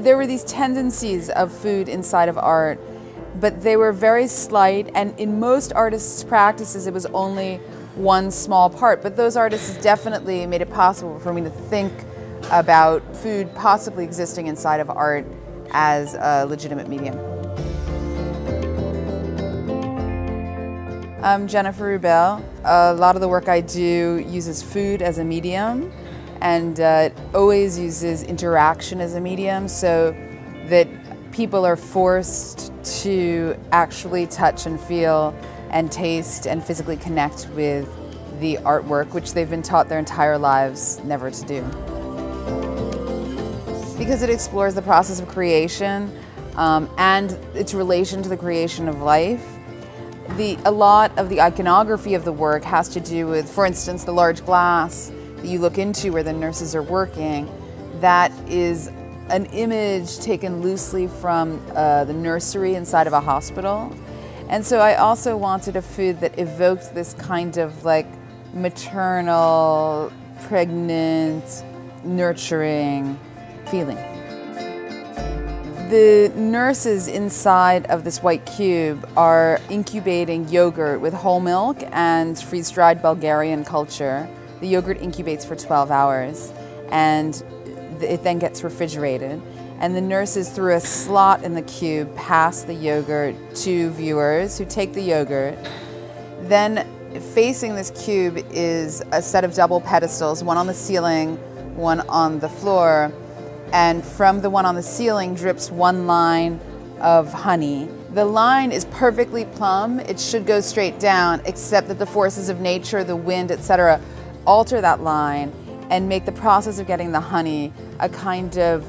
there were these tendencies of food inside of art, but they were very slight, and in most artists' practices it was only one small part. But those artists definitely made it possible for me to think about food possibly existing inside of art as a legitimate medium. I'm Jennifer Rubell. A lot of the work I do uses food as a medium, and it always uses interaction as a medium, so that people are forced to actually touch and feel and taste and physically connect with the artwork, which they've been taught their entire lives never to do. Because it explores the process of creation and its relation to the creation of life. A lot of the iconography of the work has to do with, for instance, the large glass that you look into where the nurses are working. That is an image taken loosely from the nursery inside of a hospital. And so I also wanted a food that evoked this kind of like maternal, pregnant, nurturing feeling. The nurses inside of this white cube are incubating yogurt with whole milk and freeze-dried Bulgarian culture. The yogurt incubates for 12 hours and it then gets refrigerated. And the nurses, through a slot in the cube, pass the yogurt to viewers who take the yogurt. Then facing this cube is a set of double pedestals, one on the ceiling, one on the floor. And from the one on the ceiling drips one line of honey. The line is perfectly plumb. It should go straight down, except that the forces of nature, the wind, etc., alter that line and make the process of getting the honey a kind of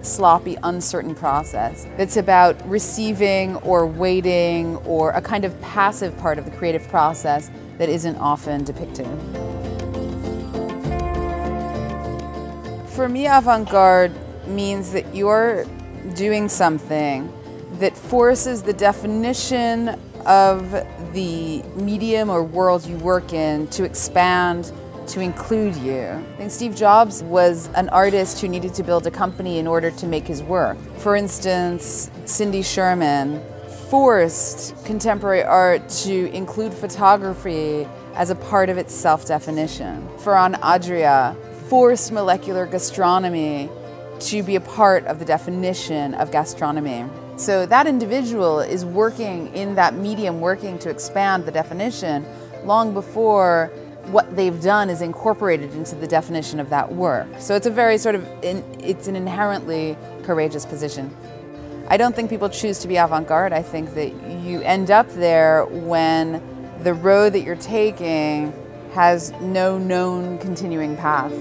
sloppy, uncertain process. It's about receiving or waiting, or a kind of passive part of the creative process that isn't often depicted. For me, avant-garde means that you're doing something that forces the definition of the medium or world you work in to expand, to include you. I think Steve Jobs was an artist who needed to build a company in order to make his work. For instance, Cindy Sherman forced contemporary art to include photography as a part of its self-definition. Ferran Adria forced molecular gastronomy to be a part of the definition of gastronomy. So that individual is working in that medium, working to expand the definition long before what they've done is incorporated into the definition of that work. So it's a very it's an inherently courageous position. I don't think people choose to be avant-garde. I think that you end up there when the road that you're taking has no known continuing path.